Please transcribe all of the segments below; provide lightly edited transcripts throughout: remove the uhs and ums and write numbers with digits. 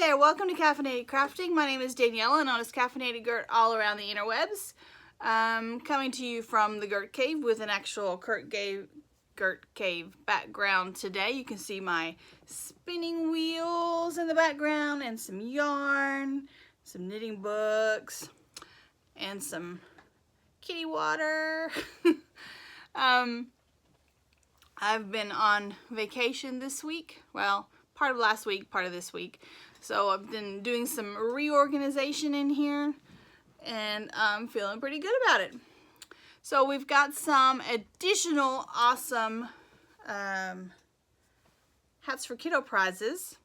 there, welcome to Caffeinated Crafting. My name is Daniela, known as Caffeinated Gert all around the interwebs. Coming to you from the Gert Cave with an actual Gert Cave background today. You can see my spinning wheels in the background and some yarn, some knitting books, and some kitty water. I've been on vacation this week. Well, part of last week, part of this week. So I've been doing some reorganization in here and I'm feeling pretty good about it. So we've got some additional awesome Hats for Kiddo prizes.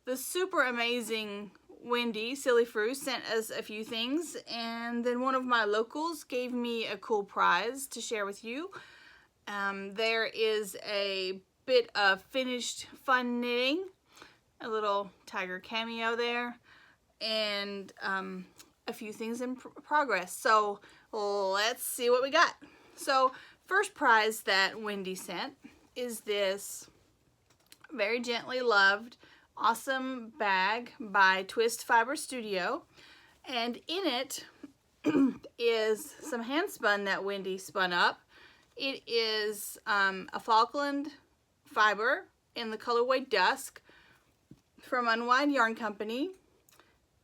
The super amazing Wendy Silly Frou sent us a few things, and then one of my locals gave me a cool prize to share with you. There is a bit of finished fun knitting, a little tiger cameo there, and a few things in progress. So let's see what we got. So first prize that Wendy sent is this very gently loved awesome bag by Twist Fiber Studio, and in it is some hand spun that Wendy spun up. It is a Falkland fiber in the colorway Dusk from Unwind Yarn Company.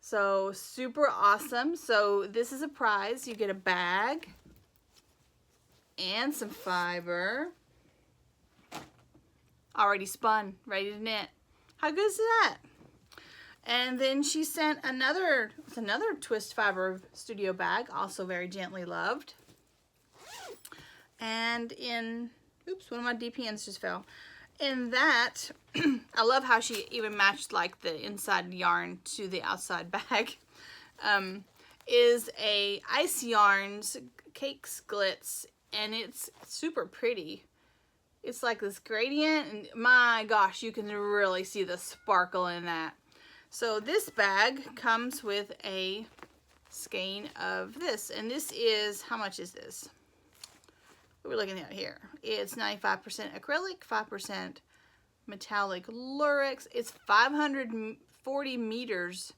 So super awesome. So this is a prize. You get a bag and some fiber already spun, ready to knit. How good is that? And then she sent another Twist Fiber Studio bag, also very gently loved. And in, oops, one of my DPNs just fell. In that, I love how she even matched like the inside yarn to the outside bag, is a Ice Yarns Cakes Glitz, and it's super pretty. It's like this gradient, and my gosh, you can really see the sparkle in that. So this bag comes with a skein of this, and this is, how much is this? What we're looking at here. It's 95% acrylic, 5% metallic lurex. It's 540 meters.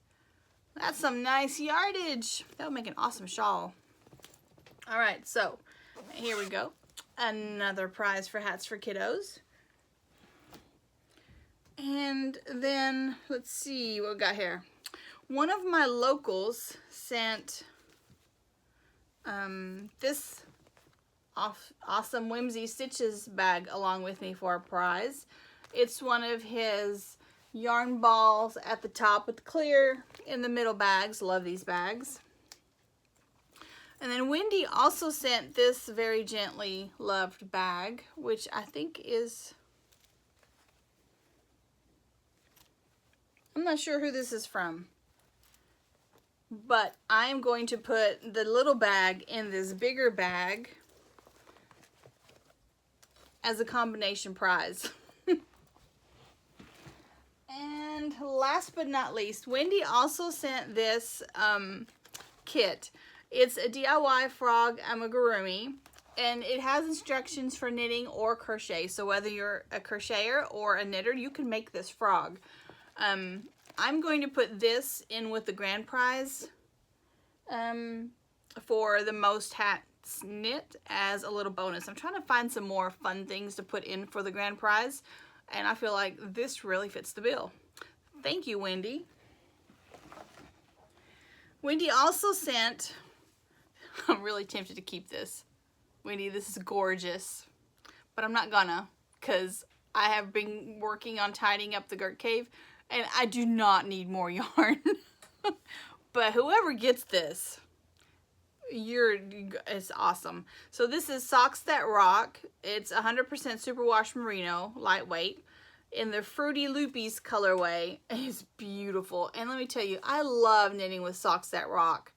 That's some nice yardage. That would make an awesome shawl. All right, so here we go. Another prize for Hats for Kiddos. And then let's see what we got here. One of my locals sent this awesome Whimsy Stitches bag along with me for a prize. It's one of his yarn balls at the top with clear in the middle bags. Love these bags. And then Wendy also sent this very gently loved bag, which I think is, I'm not sure who this is from, but I'm going to put the little bag in this bigger bag as a combination prize. And last but not least, Wendy also sent this kit. It's a DIY frog amigurumi, and it has instructions for knitting or crochet. So whether you're a crocheter or a knitter, you can make this frog. I'm going to put this in with the grand prize for the most hats knit as a little bonus. I'm trying to find some more fun things to put in for the grand prize, and I feel like this really fits the bill. Thank you, Wendy. Wendy also sent, I'm really tempted to keep this. Wendy, this is gorgeous, but I'm not gonna, because I have been working on tidying up the Gert Cave, and I do not need more yarn. But whoever gets this, it's awesome. So this is Socks That Rock. It's 100% superwash merino, lightweight, in the Fruity Loopies colorway. It's beautiful. And let me tell you, I love knitting with Socks That Rock.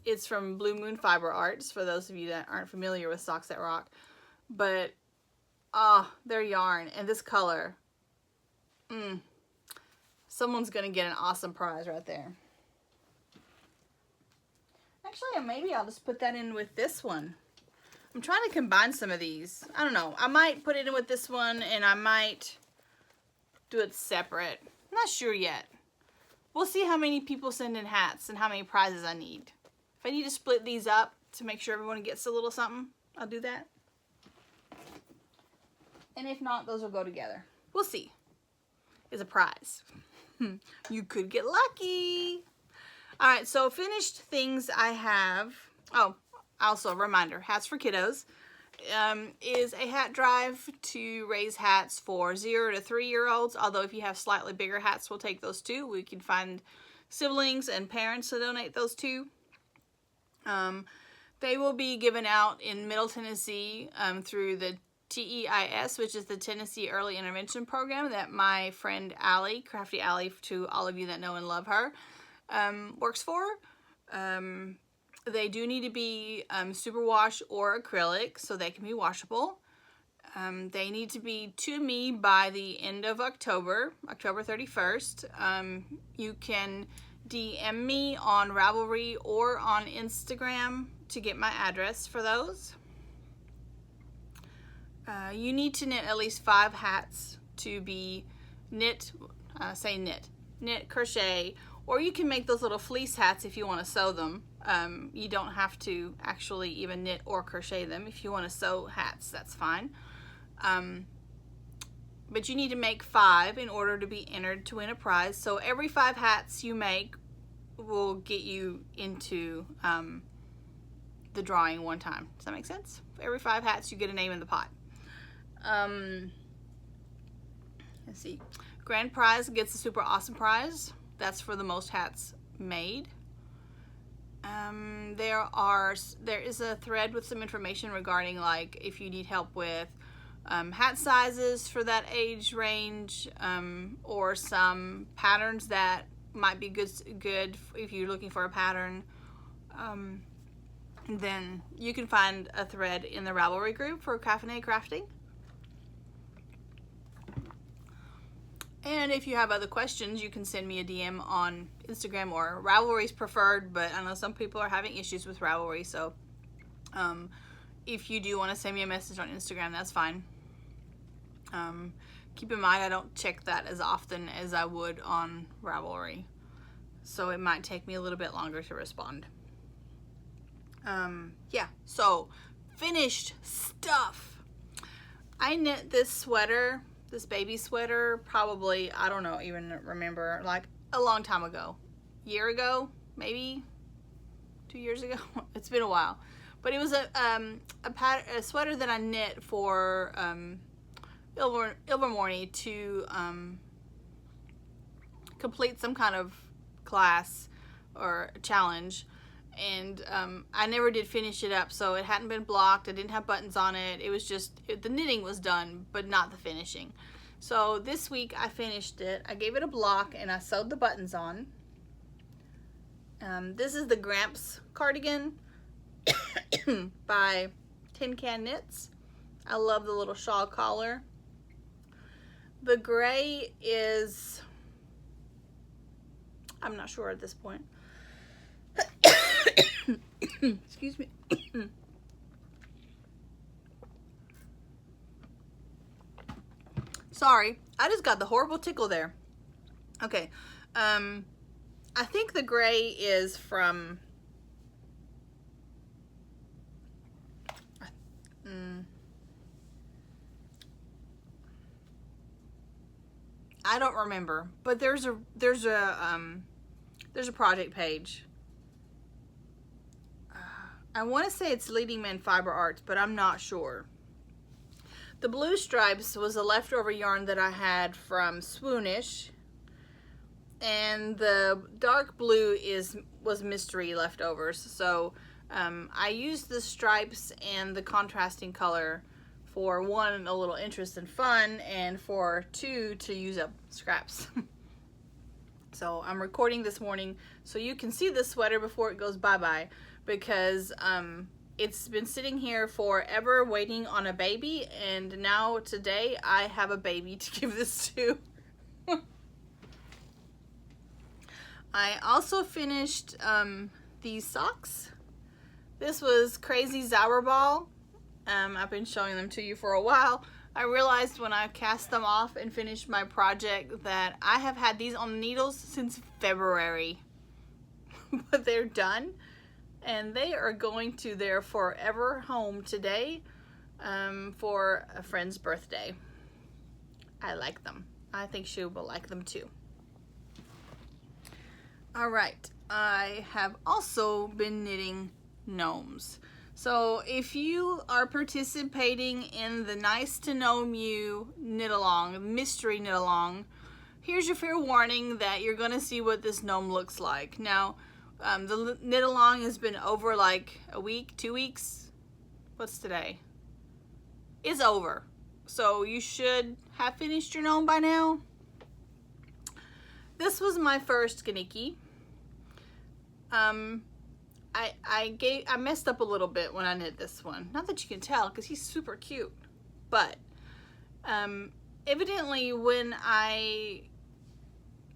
It's from Blue Moon Fiber Arts, for those of you that aren't familiar with Socks That Rock. But, their yarn and this color, someone's gonna get an awesome prize right there. Actually, maybe I'll just put that in with this one. I'm trying to combine some of these. I don't know. I might put it in with this one, and I might do it separate. I'm not sure yet. we'll see how many people send in hats and how many prizes I need. If I need to split these up to make sure everyone gets a little something, I'll do that. And if not, those will go together. We'll see. It's a prize. You could get lucky. All right, so finished things I have. Oh, also a reminder, Hats for Kiddos is a hat drive to raise hats for 0 to 3-year-olds. Although if you have slightly bigger hats, we'll take those too. We can find siblings and parents to donate those too. They will be given out in Middle Tennessee through the TEIS, which is the Tennessee Early Intervention Program that my friend Allie, Crafty Allie, to all of you that know and love her, works for. They do need to be superwash or acrylic, so they can be washable. They need to be to me by the end of October 31st. You can DM me on Ravelry or on Instagram to get my address for those. You need to knit at least 5 hats to be knit, knit, crochet, or you can make those little fleece hats if you want to sew them. You don't have to actually even knit or crochet them. If you want to sew hats, that's fine. But you need to make 5 in order to be entered to win a prize. So every 5 hats you make will get you into the drawing one time. Does that make sense? For every 5 hats, you get a name in the pot. Let's see. Grand prize gets a super awesome prize. That's for the most hats made. There is a thread with some information regarding, like, if you need help with hat sizes for that age range, or some patterns that might be good if you're looking for a pattern. Then you can find a thread in the Ravelry group for Caffeinated Crafting. And if you have other questions, you can send me a DM on Instagram, or Ravelry's preferred, but I know some people are having issues with Ravelry, so if you do want to send me a message on Instagram, that's fine. Keep in mind, I don't check that as often as I would on Ravelry, so it might take me a little bit longer to respond. Yeah, so finished stuff. I knit this sweater, this baby sweater, probably, I don't know, even remember, like a long time ago. Year ago, maybe 2 years ago. It's been a while. But it was a sweater that I knit for Ilvermorny to complete some kind of class or challenge. And I never did finish it up, so it hadn't been blocked. I didn't have buttons on it. It was just, the knitting was done, but not the finishing. So this week I finished it. I gave it a block and I sewed the buttons on. This is the Gramps cardigan by Tin Can Knits. I love the little shawl collar. The gray is, I'm not sure at this point. Excuse me. Sorry, I just got the horrible tickle there. Okay, I think the gray is from I don't remember, but there's a project page. I want to say it's Leading Men Fiber Arts, but I'm not sure. The blue stripes was a leftover yarn that I had from Swoonish, and the dark blue was mystery leftovers. So I used the stripes and the contrasting color for 1, a little interest and fun, and for 2, to use up scraps. So I'm recording this morning so you can see the sweater before it goes bye-bye, because it's been sitting here forever waiting on a baby, and now today I have a baby to give this to. I also finished these socks. This was Crazy Zauberball. I've been showing them to you for a while. I realized when I cast them off and finished my project that I have had these on needles since February. But they're done, and they are going to their forever home today for a friend's birthday. I like them. I think she will like them too. All right, I have also been knitting gnomes. So if you are participating in the Nice to Gnome You knit along, mystery knit along, here's your fair warning that you're gonna see what this gnome looks like. Now, the knit along has been over like a week, 2 weeks. What's today? It's over. So you should have finished your gnome by now. This was my first Gnikki. I messed up a little bit when I knit this one. Not that you can tell because he's super cute. But evidently when I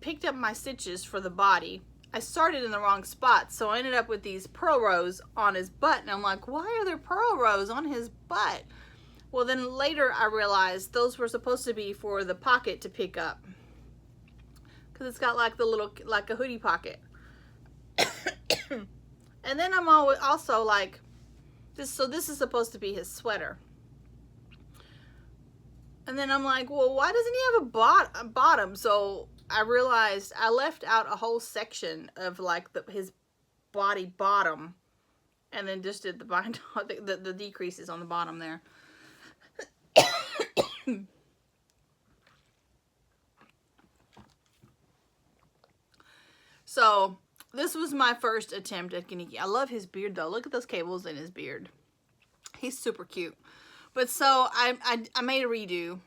picked up my stitches for the body, I started in the wrong spot. So I ended up with these purl rows on his butt. And I'm like, why are there purl rows on his butt? Well, then later I realized those were supposed to be for the pocket to pick up. Because it's got like the little, like a hoodie pocket. And then I'm also like, this is supposed to be his sweater. And then I'm like, well, why doesn't he have a bottom? So I realized I left out a whole section of like his body bottom, and then just did the decreases on the bottom there. So this was my first attempt at Gnikki. I love his beard though. Look at those cables in his beard. He's super cute. But so I made a redo.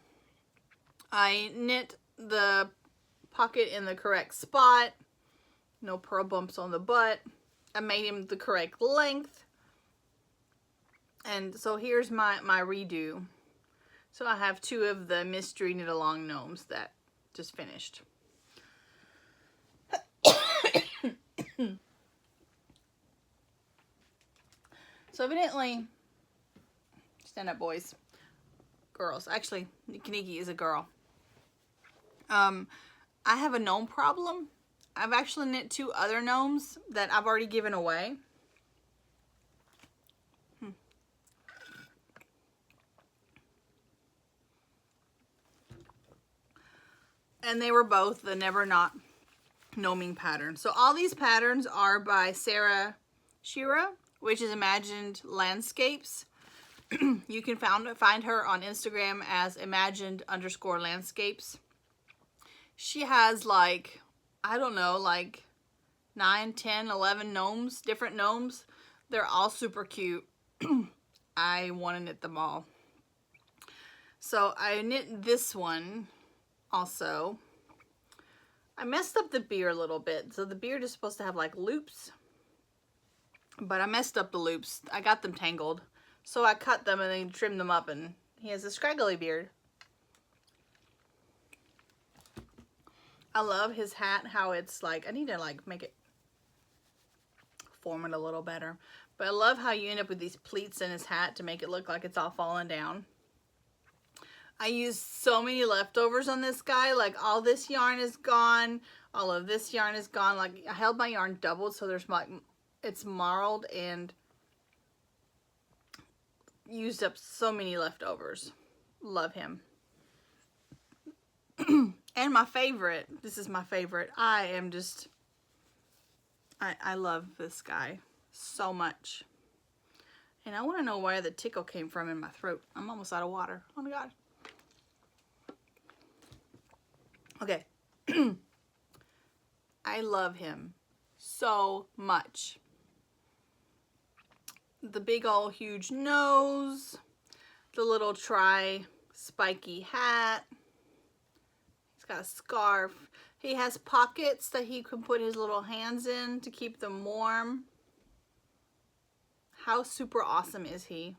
I knit the pocket in the correct spot. No purl bumps on the butt. I made him the correct length. And so here's my redo. So I have 2 of the mystery knit along gnomes that just finished. So evidently, stand up boys, girls, actually Gnikki is a girl. I have a gnome problem. I've actually knit 2 other gnomes that I've already given away. And they were both the Never Not Gnoming pattern. So all these patterns are by Sarah Shira, which is Imagined Landscapes. You can find her on Instagram as imagined_landscapes. She has like, I don't know, like 9, 10, 11 gnomes, different gnomes. They're all super cute. I want to knit them all. So I knit this one also. I messed up the beard a little bit. So the beard is supposed to have like loops, but I messed up the loops. I got them tangled. So I cut them and then trimmed them up, and he has a scraggly beard. I love his hat, how it's like, I need to like make it, form it a little better. But I love how you end up with these pleats in his hat to make it look like it's all falling down. I used so many leftovers on this guy. Like all this yarn is gone. All of this yarn is gone. Like I held my yarn doubled so there's like, it's marled, and used up so many leftovers. Love him. And my favorite, this is my favorite. I love this guy so much. And I want to know where the tickle came from in my throat. I'm almost out of water. Oh my God. Okay. I love him so much. The big old huge nose, the little spiky hat. He's got a scarf. He has pockets that he can put his little hands in to keep them warm. How super awesome is he?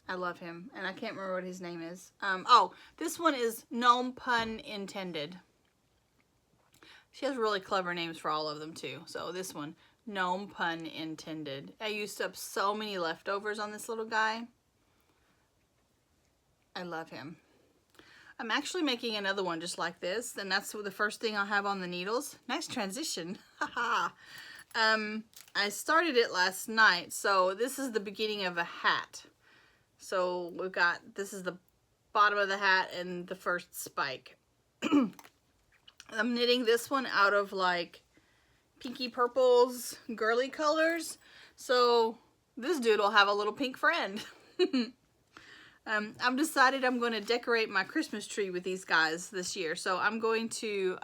I love him, and I can't remember what his name is. Oh, this one is Gnome Pun Intended. She has really clever names for all of them too. So this one, Gnome Pun Intended. I used up so many leftovers on this little guy. I love him. I'm actually making another one just like this, and that's the first thing I'll have on the needles. Nice transition. Haha. I started it last night, so this is the beginning of a hat. So we've got, this is the bottom of the hat and the first spike. I'm knitting this one out of like pinky purples, girly colors. So this dude will have a little pink friend. I've decided I'm going to decorate my Christmas tree with these guys this year. So I'm going to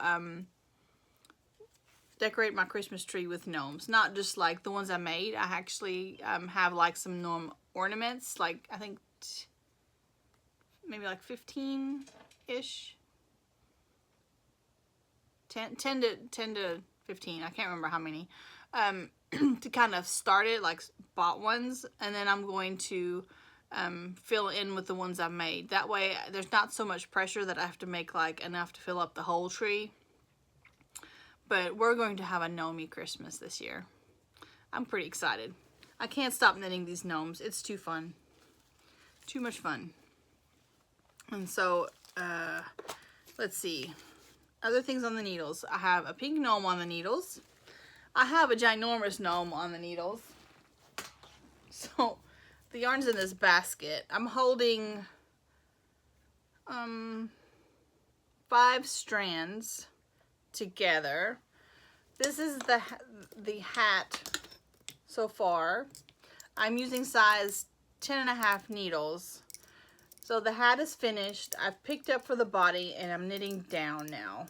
decorate my Christmas tree with gnomes. Not just like the ones I made. I actually have like some gnome ornaments. Like I think maybe like 15-ish. 10 to 15. I can't remember how many. To kind of start it, like bought ones. And then I'm going to fill in with the ones I've made. That way there's not so much pressure that I have to make like enough to fill up the whole tree. But we're going to have a gnomey Christmas this year. I'm pretty excited. I can't stop knitting these gnomes. It's too fun. Too much fun. And so, let's see. Other things on the needles. I have a pink gnome on the needles. I have a ginormous gnome on the needles. So, the yarn's in this basket. I'm holding 5 strands together. This is the hat so far. I'm using size 10.5 needles. So the hat is finished. I've picked up for the body and I'm knitting down now.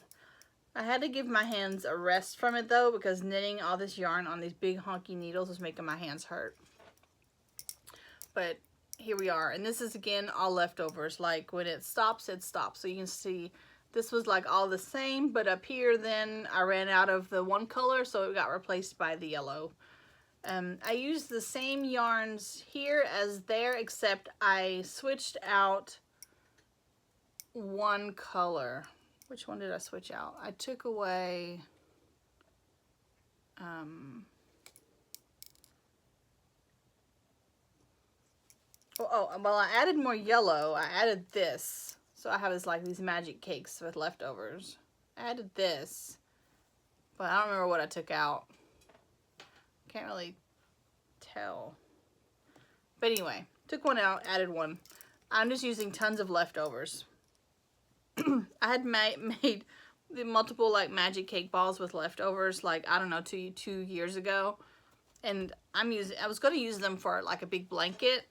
I had to give my hands a rest from it though, because knitting all this yarn on these big honky needles is making my hands hurt. But here we are, and this is again all leftovers. Like when it stops, it stops. So you can see this was like all the same, but up here then I ran out of the one color, so it got replaced by the yellow. I used the same yarns here as there, except I switched out one color. Which one did I switch out? I took away well, I added more yellow. I added this. So I have this like these magic cakes with leftovers. I added this, but I don't remember what I took out. Can't really tell. But anyway, took one out, added one. I'm just using tons of leftovers. I had made the multiple like magic cake balls with leftovers, like I don't know, two years ago, and I was going to use them for like a big blanket,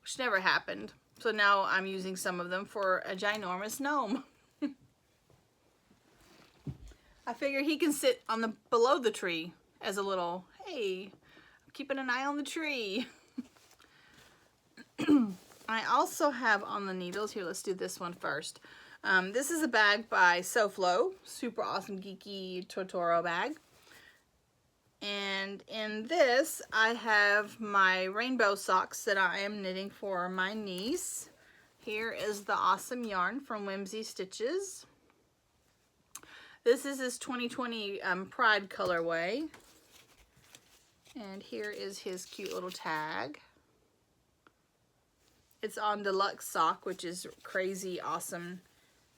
which never happened. So now I'm using some of them for a ginormous gnome. I figure he can sit on the below the tree as a little, hey, I'm keeping an eye on the tree. I also have on the needles, here, let's do this one first. This is a bag by SoFlo, super awesome geeky Totoro bag. And in this, I have my rainbow socks that I am knitting for my niece. Here is the awesome yarn from Whimsy Stitches. This is his 2020 Pride colorway. And here is his cute little tag. It's on Deluxe Sock, which is crazy awesome,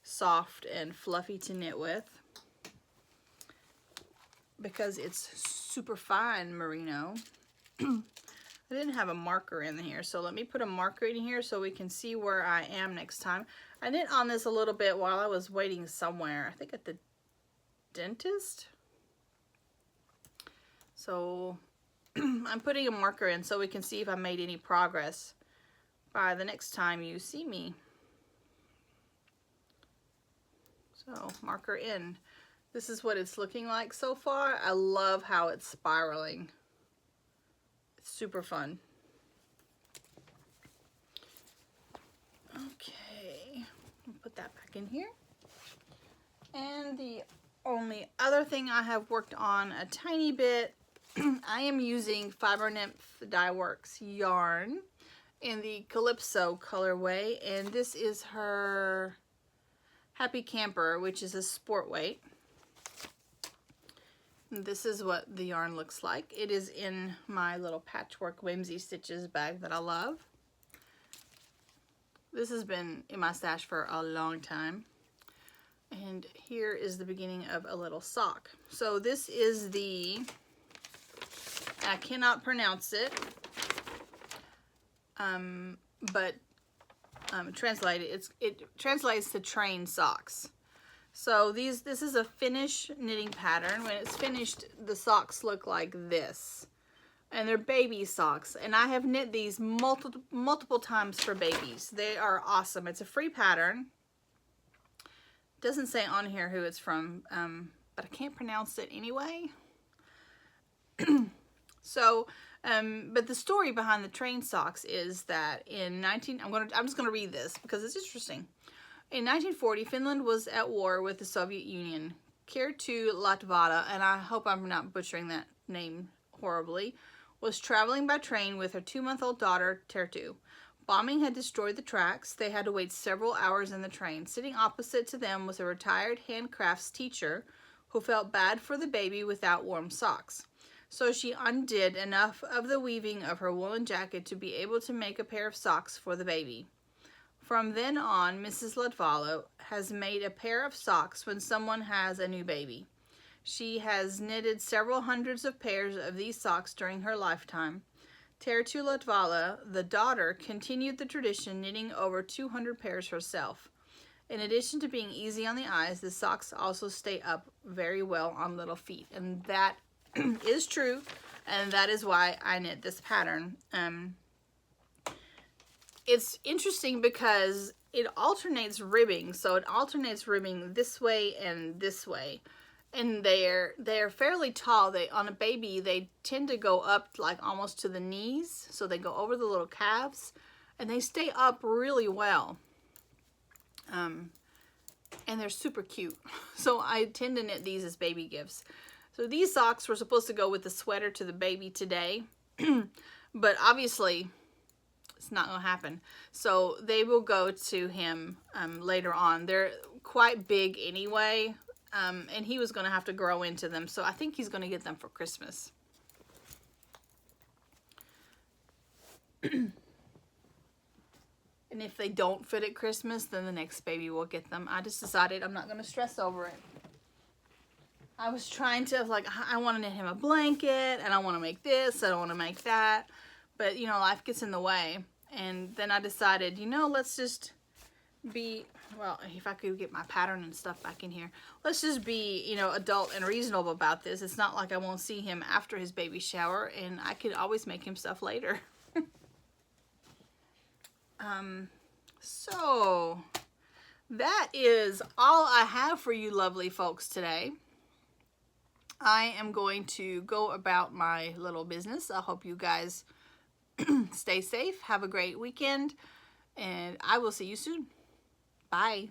soft and fluffy to knit with, because it's super fine merino. I didn't have a marker in here, so let me put a marker in here so we can see where I am next time. I knit on this a little bit while I was waiting somewhere, I think at the dentist. So I'm putting a marker in so we can see if I made any progress by the next time you see me. So marker in. This is what it's looking like so far. I love how it's spiraling. It's super fun. Okay, I'll put that back in here. And the only other thing I have worked on a tiny bit, I am using Fiber Nymph Dye Works yarn in the Calypso colorway, and this is her Happy Camper, which is a sport weight. And this is what the yarn looks like. It is in my little Patchwork Whimsy Stitches bag that I love. This has been in my stash for a long time. And here is the beginning of a little sock. So this is the, I cannot pronounce it, but translated, it translates to train socks. So this is a Finnish knitting pattern. When it's finished, the socks look like this. And they're baby socks. And I have knit these multiple times for babies. They are awesome. It's a free pattern. Doesn't say on here who it's from, but I can't pronounce it anyway. So, but the story behind the train socks is that in I'm just gonna read this because it's interesting. In 1940, Finland was at war with the Soviet Union. Kerttu Latvala, and I hope I'm not butchering that name horribly, was traveling by train with her 2-month-old daughter, Tertu. Bombing had destroyed the tracks. They had to wait several hours in the train. Sitting opposite to them was a retired handcrafts teacher who felt bad for the baby without warm socks. So she undid enough of the weaving of her woolen jacket to be able to make a pair of socks for the baby. From then on, Mrs. Latvala has made a pair of socks when someone has a new baby. She has knitted several hundreds of pairs of these socks during her lifetime. Tertu Latvala, the daughter, continued the tradition, knitting over 200 pairs herself. In addition to being easy on the eyes, the socks also stay up very well on little feet. And that is true, and that is why I knit this pattern. It's interesting because it alternates ribbing. So it alternates ribbing this way and this way. And they're fairly tall. On a baby, they tend to go up like almost to the knees. So they go over the little calves. And they stay up really well. And they're super cute. So I tend to knit these as baby gifts. So these socks were supposed to go with the sweater to the baby today. But obviously, it's not going to happen. So they will go to him later on. They're quite big anyway. And he was going to have to grow into them. So I think he's going to get them for Christmas. And if they don't fit at Christmas, then the next baby will get them. I just decided I'm not going to stress over it. I was trying to, like, I want to knit him a blanket, and I want to make this, I don't want to make that. But, you know, life gets in the way. And then I decided, you know, let's just be, well, if I could get my pattern and stuff back in here, let's just be, you know, adult and reasonable about this. It's not like I won't see him after his baby shower, and I could always make him stuff later. So that is all I have for you lovely folks today. I am going to go about my little business. I hope you guys stay safe, have a great weekend, and I will see you soon. Bye.